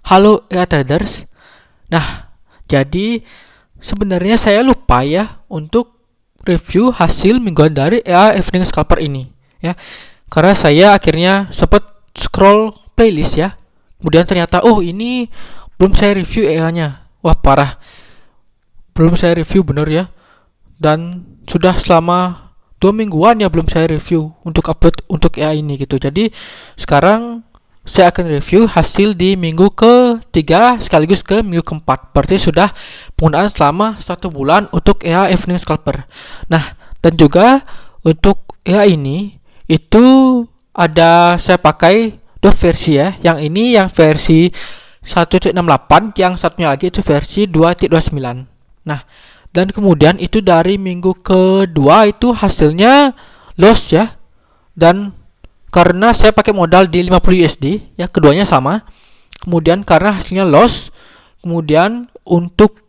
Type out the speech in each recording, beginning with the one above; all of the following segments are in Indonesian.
Halo ya traders. Nah, jadi sebenarnya saya lupa ya untuk review hasil mingguan dari EA Evening Scalper ini ya. Karena saya akhirnya sempat scroll playlist ya. Kemudian ternyata ini belum saya review EA-nya. Wah, parah. Belum saya review bener ya. Dan sudah selama 2 mingguan ya belum saya review untuk upload untuk EA ini gitu. Jadi sekarang saya akan review hasil di minggu ketiga sekaligus ke minggu keempat. Berarti sudah penggunaan selama 1 bulan untuk EA Evening Scalper. Nah, dan juga untuk EA ini itu ada saya pakai dua versi ya. Yang ini yang versi 1.68, yang satunya lagi itu versi 2.29. Nah, dan kemudian itu dari minggu kedua itu hasilnya loss ya. Dan karena saya pakai modal di 50 USD ya, keduanya sama. Kemudian karena hasilnya loss, kemudian untuk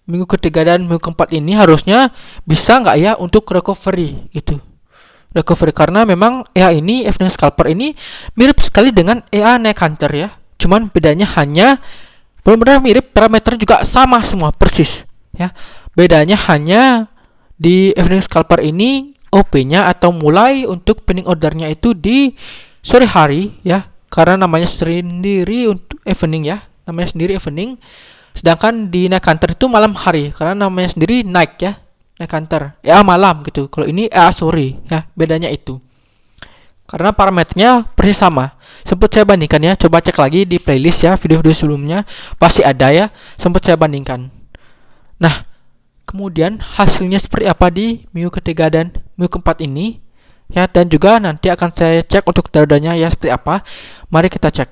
minggu ketiga dan minggu keempat ini harusnya bisa nggak ya untuk recovery gitu. Recovery karena memang EA ini, Evening Scalper ini mirip sekali dengan EA Night Hunter ya. Cuman bedanya hanya benar-benar mirip, parameter juga sama semua persis ya. Bedanya hanya di Evening Scalper ini OP-nya atau mulai untuk pending ordernya itu di sore hari ya, karena namanya sendiri untuk evening ya, namanya sendiri evening. Sedangkan di Night Hunter itu malam hari karena namanya sendiri night ya, Night Hunter ya malam gitu. Kalau ini sore ya, bedanya itu. Karena parameternya persis sama. Sempat saya bandingkan ya, coba cek lagi di playlist ya, video-video sebelumnya pasti ada ya, sempat saya bandingkan. Nah, kemudian hasilnya seperti apa di minggu ketiga dan minggu keempat ini ya, dan juga nanti akan saya cek untuk dardanya ya seperti apa. Mari kita cek.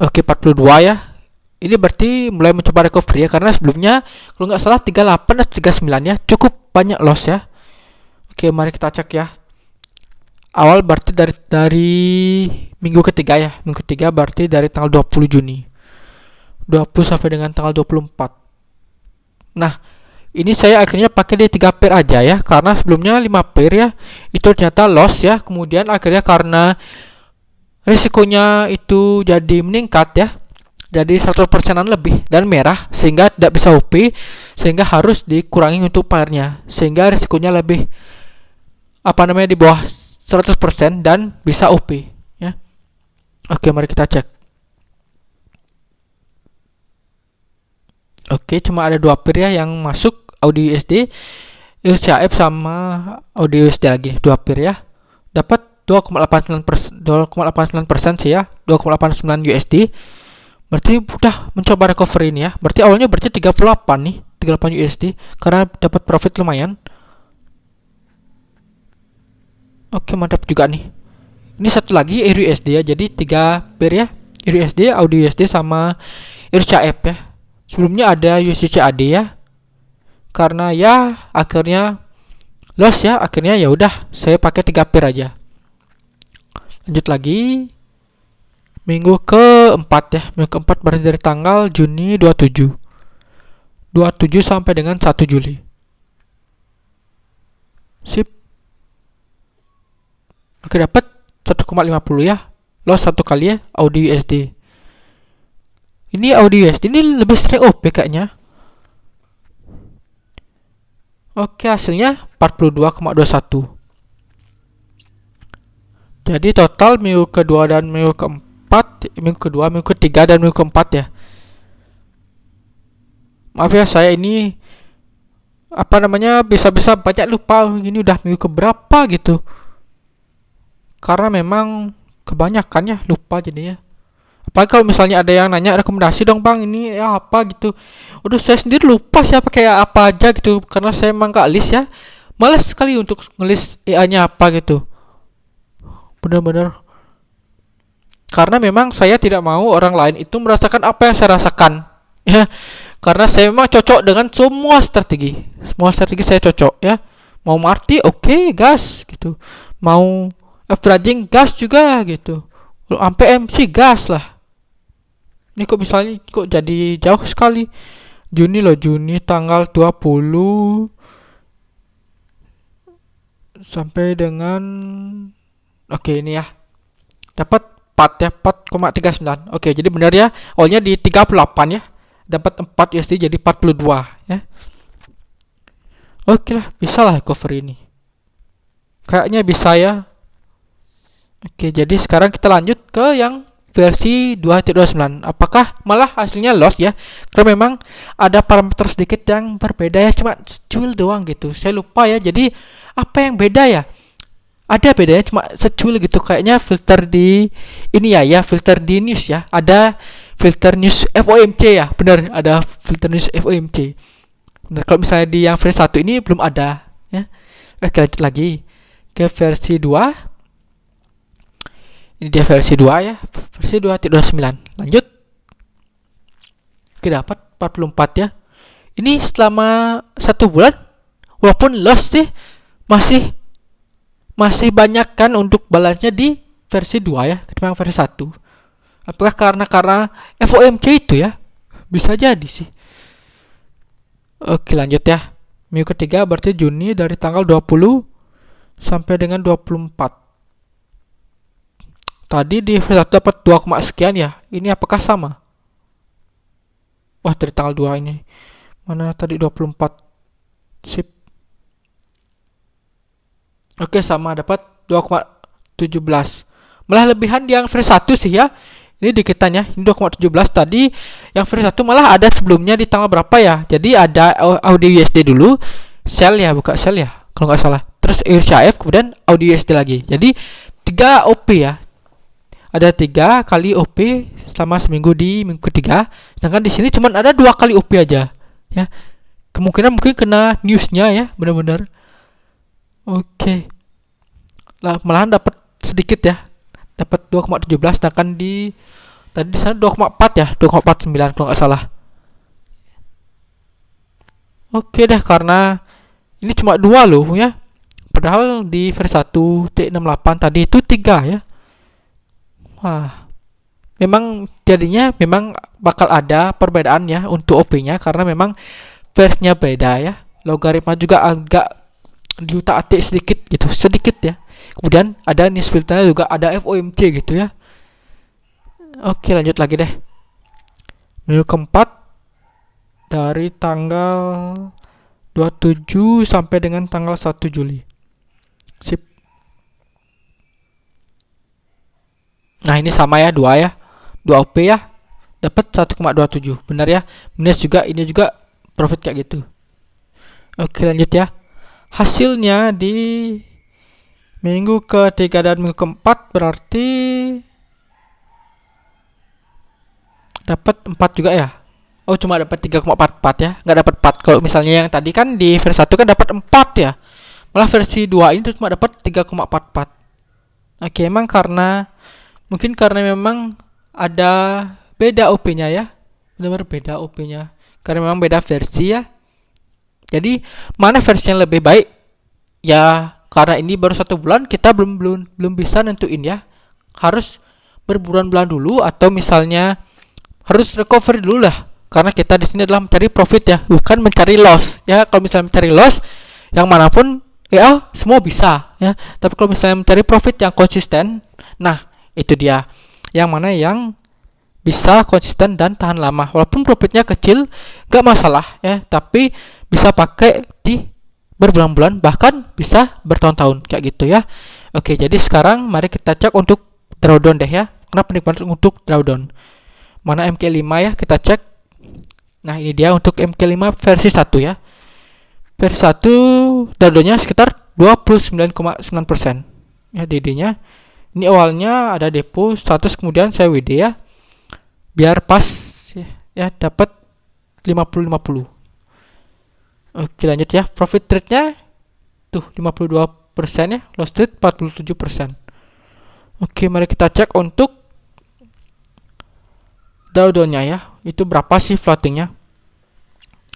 Oke, 42 ya. Ini berarti mulai mencoba recovery ya, karena sebelumnya kalau nggak salah 38 atau 39 ya, cukup banyak loss ya. Oke, mari kita cek ya. Awal berarti dari minggu ketiga ya. Minggu ketiga berarti dari tanggal 20 Juni 20 sampai dengan tanggal 24. Nah, ini saya akhirnya pakai di 3 pair aja ya, karena sebelumnya 5 pair ya, itu ternyata loss ya. Kemudian akhirnya karena risikonya itu jadi meningkat ya, jadi 100%an lebih dan merah, sehingga tidak bisa OP, sehingga harus dikurangi untuk pairnya, sehingga risikonya lebih di bawah 100% dan bisa OP ya. Oke, mari kita cek. Oke, cuma ada 2 pair ya yang masuk, Audio USD, RCAF sama Audio USD lagi, 2 pair ya. Dapat 2,89% sih ya, 2,89 USD. Berarti udah mencoba recovery ini ya. Berarti awalnya berarti 38 nih, 38 USD karena dapat profit lumayan. Oke, mantap juga nih. Ini satu lagi RUSD ya, jadi 3 pair ya. RUSD, Audio USD sama RCAF ya. Sebelumnya ada USD CAD ya. Karena ya akhirnya loss ya, akhirnya ya udah saya pakai 3 pair aja. Lanjut lagi. Minggu keempat ya. Minggu keempat berarti dari tanggal Juni 27 sampai dengan 1 Juli. Sip. Oke, dapat 1,50 ya. Loss 1 kali ya, Audio USD. Ini Audio USD ini lebih sering OP kayaknya. Oke, hasilnya 42,21. Jadi total minggu kedua dan minggu keempat, minggu kedua, minggu ketiga dan minggu keempat ya. Maaf ya, saya ini bisa-bisa banyak lupa ini udah minggu keberapa gitu. Karena memang kebanyakan ya lupa jadinya. Apalagi kalau misalnya ada yang nanya rekomendasi dong bang, ini ya apa gitu. Udah saya sendiri lupa siapa kayak apa aja gitu, karena saya emang gak list ya. Malas sekali untuk ngelis EA-nya apa gitu. Bener-bener. Karena memang saya tidak mau orang lain itu merasakan apa yang saya rasakan. Ya, karena saya memang cocok dengan semua strategi. Semua strategi saya cocok ya. Mau marti oke, gas gitu. Mau averaging gas juga gitu. Kalau sampai MC gas lah. Ini kok misalnya kok jadi jauh sekali. Juni tanggal 20 sampai dengan ini ya. Dapat 4 ya, 4,39. Oke, jadi benar ya, awalnya di 38 ya, dapat 4 USD jadi 42 ya. Oke lah, bisa lah cover ini. Kayaknya bisa ya. Oke, jadi sekarang kita lanjut ke yang versi 2.29. Apakah malah hasilnya loss ya? Karena memang ada parameter sedikit yang berbeda ya, cuma secuil doang gitu. Saya lupa ya. Jadi apa yang beda ya? Ada bedanya cuma secuil gitu. Kayaknya filter di ini ya, filter di news ya. Ada filter news FOMC ya. Benar, ada filter news FOMC. Benar, kalau misalnya di yang versi 1 ini belum ada ya. Oke, lanjut lagi ke versi 2. Ini dia versi 2 ya, versi 2.29. Lanjut. Oke, dapat 44 ya. Ini selama 1 bulan, walaupun loss sih, masih banyak kan untuk balance-nya di versi 2 ya, ketimbang versi 1. Apakah karena FOMC itu ya? Bisa jadi sih. Oke, lanjut ya. Minggu ketiga berarti Juni dari tanggal 20 sampai dengan 24. Tadi di versi 1 dapat 2, sekian ya. Ini apakah sama? Wah, dari tanggal 2 ini. Mana tadi 24. Sip. Oke, sama dapat 2,17. Malah lebihan yang versi 1 sih ya. Ini dikitan ya. Ini 2,17 tadi. Yang versi 1 malah ada sebelumnya di tanggal berapa ya. Jadi ada Audi USD dulu. Sell ya, buka sell ya. Kalau nggak salah. Terus EURCAF, kemudian Audi USD lagi. Jadi 3 OP ya. Ada 3 kali OP selama seminggu di minggu ketiga. Sedangkan di sini cuma ada 2 kali OP aja ya. Kemungkinan mungkin kena newsnya ya, benar-benar. Oke. Lah malahan dapat sedikit ya. Dapat 2,17, sedangkan di tadi di sana 2,4 ya, 2,49 kalau nggak salah. Oke deh, karena ini cuma 2 loh ya. Padahal di versi 1.68 tadi itu 3 ya. Wah, memang jadinya memang bakal ada perbedaan ya untuk OP-nya karena memang versinya beda ya. Logaritma juga agak diutak-atik sedikit ya. Kemudian ada news filternya juga ada FOMC gitu ya. Oke, lanjut lagi deh. Minggu keempat dari tanggal 27 sampai dengan tanggal 1 Juli. Sip. Nah, ini sama ya, 2 ya. 2 OP ya. Dapat 1,27. Benar ya. Minus juga, ini juga profit kayak gitu. Oke, lanjut ya. Hasilnya di minggu ketiga dan minggu keempat berarti dapat 4 juga ya. Oh, cuma dapat 3,44 ya. Nggak dapat 4. Kalau misalnya yang tadi kan di versi 1 kan dapat 4 ya. Malah versi 2 ini cuma dapat 3,44. Oke, emang mungkin karena memang ada beda OP-nya ya. Benar-benar beda OP-nya. Karena memang beda versi ya. Jadi mana versi yang lebih baik? Ya karena ini baru 1 bulan kita belum bisa nentuin ya. Harus berbulan-bulan dulu atau misalnya harus recovery dulu lah. Karena kita di sini adalah mencari profit ya, bukan mencari loss ya. Kalau misalnya mencari loss yang manapun ya semua bisa ya. Tapi kalau misalnya mencari profit yang konsisten, nah itu dia yang mana yang bisa konsisten dan tahan lama. Walaupun profitnya kecil gak masalah ya, tapi bisa pakai di berbulan-bulan bahkan bisa bertahun-tahun kayak gitu ya. Oke, jadi sekarang mari kita cek untuk drawdown deh ya. Kenapa nikmat untuk drawdown? Mana MK5 ya, kita cek. Nah, ini dia untuk MK5 versi 1 ya. Versi 1 drawdownnya sekitar 29,9% ya DD-nya. Ini awalnya ada depo 100, kemudian saya WD ya. Biar pas ya dapat 50-50. Oke, lanjut ya. Profit rate-nya tuh 52% ya, loss rate 47%. Oke, mari kita cek untuk drawdown-nya ya. Itu berapa sih floating-nya?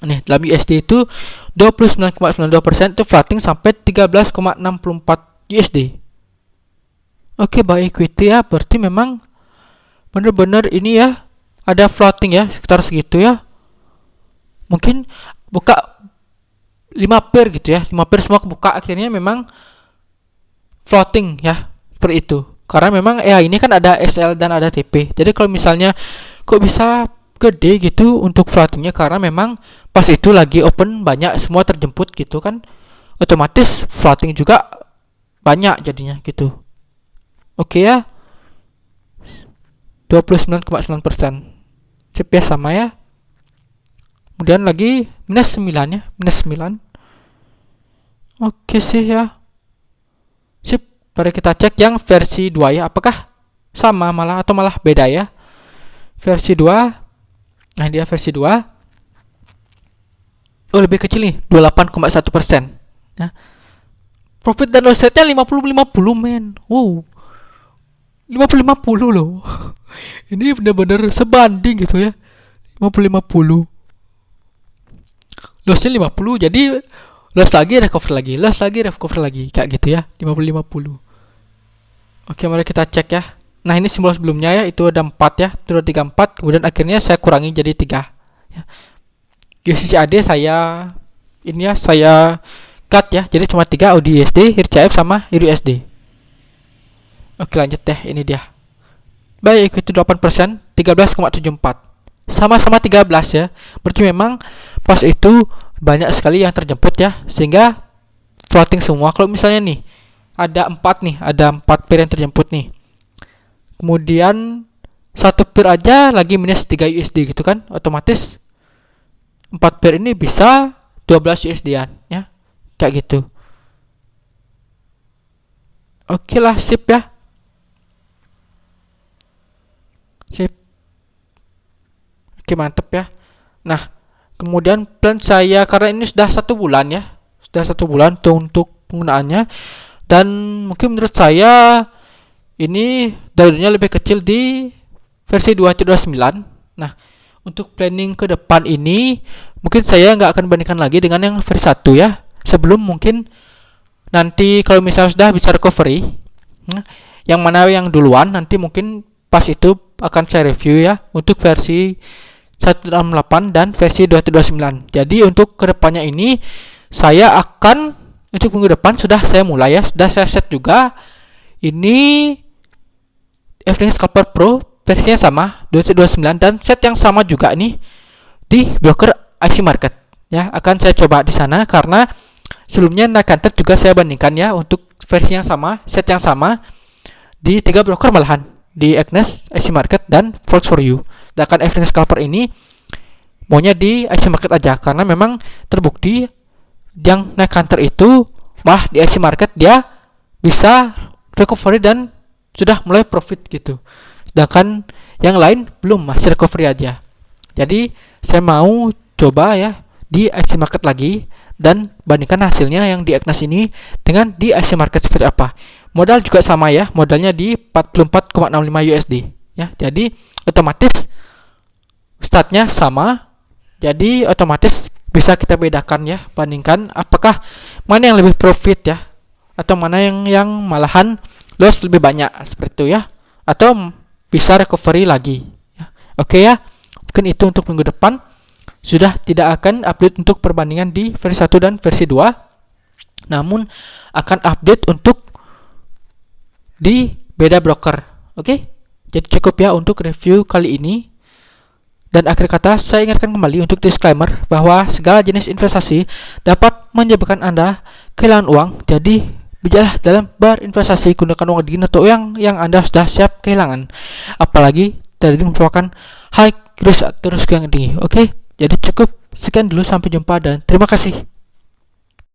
Nih, dalam USD itu 29,92% itu floating sampai 13,64 USD. Oke, by equity ya, berarti memang bener-bener ini ya ada floating ya sekitar segitu ya. Mungkin buka 5 pair gitu ya, 5 pair semua kebuka, akhirnya memang floating ya, seperti itu. Karena memang ini kan ada SL dan ada TP. Jadi kalau misalnya kok bisa gede gitu untuk floatingnya, karena memang pas itu lagi open banyak semua terjemput gitu kan, otomatis floating juga banyak jadinya gitu. Oke ya, 29,9%. Sip ya, sama ya. Kemudian lagi minus 9 ya, minus 9. Oke sih ya. Sip, mari kita cek yang versi 2 ya. Apakah sama malah atau malah beda ya? Versi 2. Nah, dia versi 2. Oh, lebih kecil nih, 28,1%. Ya. Profit dan loss rate-nya 50-50, men. Wow. 50-50 loh. Ini benar-benar sebanding gitu ya. 50-50. Lossnya 50, jadi loss lagi recover lagi, loss lagi recover lagi, kayak gitu ya. 50-50. Oke, mari kita cek ya. Nah, ini simbol sebelumnya ya, itu ada 4 ya, itu ada 34, kemudian akhirnya saya kurangi jadi 3 ya. USD saya ini ya, saya cut ya, jadi cuma 3 AUD/USD, RCF sama EURUSD. Oke, lanjut deh, ini dia. Baik, itu 8%, 13,74. Sama-sama 13 ya. Berarti memang pas itu banyak sekali yang terjemput ya, sehingga floating semua. Kalau misalnya nih ada 4 nih, ada 4 pair yang terjemput nih. Kemudian satu pair aja lagi minus 3 USD gitu kan, otomatis 4 pair ini bisa 12 USD-an ya. Kayak gitu. Oke lah, sip ya. Sip. Oke, mantep ya. Nah, kemudian plan saya, karena ini sudah 1 bulan ya, sudah 1 bulan tuh untuk penggunaannya, dan mungkin menurut saya ini dulunya lebih kecil di versi 2.29. Nah, untuk planning ke depan ini mungkin saya nggak akan bandingkan lagi dengan yang versi 1 ya, sebelum mungkin nanti kalau misalnya sudah bisa recovery, yang mana yang duluan nanti mungkin pas itu akan saya review ya, untuk versi 168 dan versi 2.29. Jadi untuk kedepannya ini saya akan, untuk minggu depan sudah saya mulai ya, sudah saya set juga ini FNX Scalper Pro versinya sama 2.29, dan set yang sama juga nih di broker IC Market ya, akan saya coba di sana, karena sebelumnya naik kantor juga saya bandingkan ya, untuk versi yang sama, set yang sama di 3 broker malahan, di Agnes, IC Market, dan Forex4U. Sedangkan FNX Scalper ini maunya di IC Market aja, karena memang terbukti yang naik counter itu malah di IC Market dia bisa recovery dan sudah mulai profit gitu. Sedangkan yang lain belum, masih recovery aja. Jadi saya mau coba ya di IC Market lagi dan bandingkan hasilnya yang di Agnes ini dengan di IC Market seperti apa. Modal juga sama ya, modalnya di 44,65 USD ya. Jadi otomatis statnya sama, jadi otomatis bisa kita bedakan ya, bandingkan apakah mana yang lebih profit ya, atau mana yang malahan loss lebih banyak, seperti itu ya, atau bisa recovery lagi ya. Oke ya, mungkin itu untuk minggu depan. Sudah tidak akan update untuk perbandingan di versi 1 dan versi 2, namun akan update untuk di beda broker. Oke, jadi cukup ya untuk review kali ini. Dan akhir kata, saya ingatkan kembali untuk disclaimer bahwa segala jenis investasi dapat menyebabkan Anda kehilangan uang. Jadi, bijaklah dalam berinvestasi, gunakan uang dingin atau uang yang Anda sudah siap kehilangan. Apalagi trading merupakan high risk atau risiko yang tinggi. Oke, jadi cukup sekian dulu, sampai jumpa dan terima kasih.